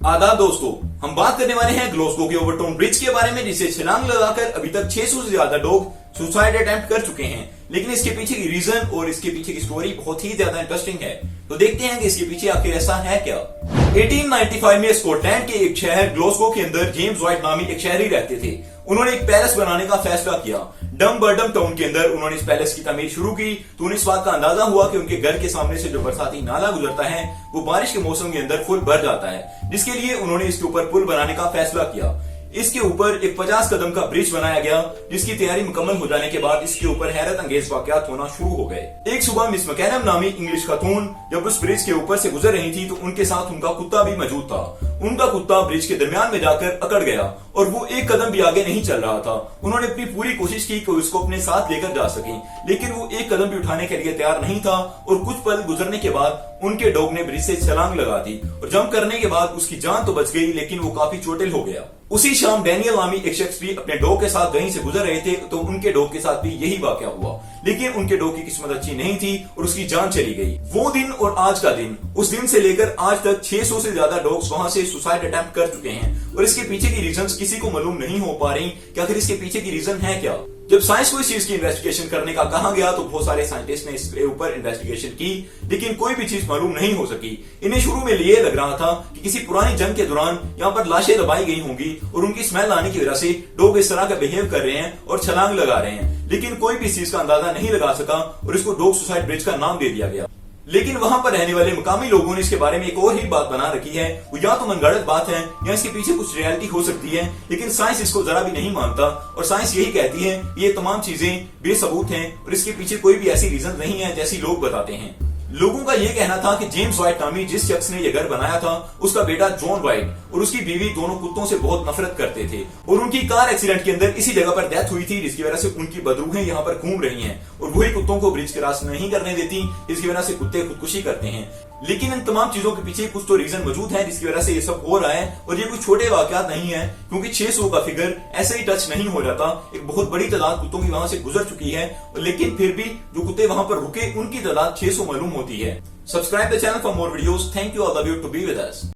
आदाब दोस्तों, हम बात करने वाले हैं ग्लासगो के ओवरटोन ब्रिज के बारे में, जिसे छलांग लगाकर अभी तक 600 से ज्यादा लोग सुसाइड अटेम्प्ट कर चुके हैं। लेकिन इसके पीछे की रीजन और इसके पीछे की स्टोरी बहुत ही ज्यादा इंटरेस्टिंग है। तो देखते हैं कि इसके पीछे आखिर ऐसा है क्या। 1895 में स्कॉटलैंड के एक शहर ग्लासगो के अंदर जेम्स व्हाइट नामी एक शहरी रहते थे। उन्होंने एक पैलेस बनाने का फैसला किया। डमबर्डम टाउन के अंदर उन्होंने इस पैलेस की तमीर शुरू की तो उन्हें इस बात का अंदाजा हुआ कि उनके घर के सामने से जो बरसाती नाला गुजरता है वो बारिश के मौसम के अंदर फुल भर जाता है, जिसके लिए उन्होंने इसके ऊपर पुल बनाने का फैसला किया। इसके ऊपर एक 50 कदम का ब्रिज बनाया गया, जिसकी तैयारी मुकम्मल हो जाने के बाद इसके ऊपर हैरत अंगेज वाकयात होना शुरू हो गए। एक सुबह मिस मैकेनम नामी इंग्लिश खातून जब उस ब्रिज के ऊपर से गुजर रही थी तो उनके साथ उनका कुत्ता भी मौजूद था। उनका कुत्ता ब्रिज के दरमियान में जाकर अकड़ गया और वो एक कदम भी आगे नहीं चल रहा था। उन्होंने अपनी पूरी कोशिश की कि उसको अपने साथ लेकर जा सकें, लेकिन वो एक कदम भी उठाने के लिए तैयार नहीं था। और कुछ पल गुजरने के बाद उनके डॉग ने ब्रिज से छलांग लगा दी और जंप करने के बाद उसकी जान तो बच गई, लेकिन वो काफी चोटिल हो गया। उसी शाम डैनियल नामी एक शख्स भी अपने डॉग के साथ कहीं से गुजर रहे थे तो उनके डॉग के साथ भी यही वाकया हुआ, लेकिन उनके डॉग की किस्मत अच्छी नहीं थी और उसकी जान चली गई। वो दिन और आज का दिन, उस दिन से लेकर आज तक 600 से ज्यादा डॉग्स वहां से सुसाइड अटेम्प्ट कर चुके हैं और इसके पीछे की रीजंस किसी को मालूम नहीं हो पा रही कि आखिर इसके पीछे की रीजन है क्या। जब साइंस को इस चीज की इन्वेस्टिगेशन करने का कहा गया तो बहुत सारे साइंटिस्ट ने इसके ऊपर इन्वेस्टिगेशन की, लेकिन कोई भी चीज मालूम नहीं हो सकी। इन्हें शुरू में ये लग रहा था कि किसी पुरानी जंग के दौरान यहाँ पर लाशें दबाई गई होंगी और उनकी स्मेल आने की वजह से लोग इस तरह का बिहेव कर रहे हैं और छलांग लगा रहे हैं, लेकिन कोई भी इस चीज का अंदाजा नहीं लगा सका और इसको डॉग सुसाइड ब्रिज का नाम दे दिया गया। लेकिन वहां पर रहने वाले मुकामी लोगों ने इसके बारे में एक और ही बात बना रखी है। वो या तो मनगढ़ंत बात है या इसके पीछे कुछ रियलिटी हो सकती है, लेकिन साइंस इसको जरा भी नहीं मानता और साइंस यही कहती है ये तमाम चीजें बेसबूत हैं और इसके पीछे कोई भी ऐसी रीजन नहीं है जैसी लोग बताते हैं। लोगों का यह कहना था कि जेम्स व्हाइट नामी जिस शख्स ने यह घर बनाया था उसका बेटा जॉन व्हाइट और उसकी बीवी दोनों कुत्तों से बहुत नफरत करते थे और उनकी कार एक्सीडेंट के अंदर इसी जगह पर डेथ हुई थी, जिसकी वजह से उनकी बदरूहें यहाँ पर घूम रही हैं और वही कुत्तों को ब्रिज क्रॉस नहीं करने देती, जिसकी वजह से कुत्ते खुदकुशी करते हैं। लेकिन इन तमाम चीजों के पीछे कुछ तो रीजन मौजूद है जिसकी वजह से ये सब हो रहा है और ये कोई छोटे वाकयात नहीं है, क्योंकि 600 का फिगर ऐसे ही टच नहीं हो जाता। एक बहुत बड़ी तादाद कुत्तों की वहां से गुजर चुकी है, लेकिन फिर भी जो कुत्ते वहां पर रुके उनकी तादाद 600 मालूम होती है। Subscribe the channel for more videos. Thank you, all of you, to be with us.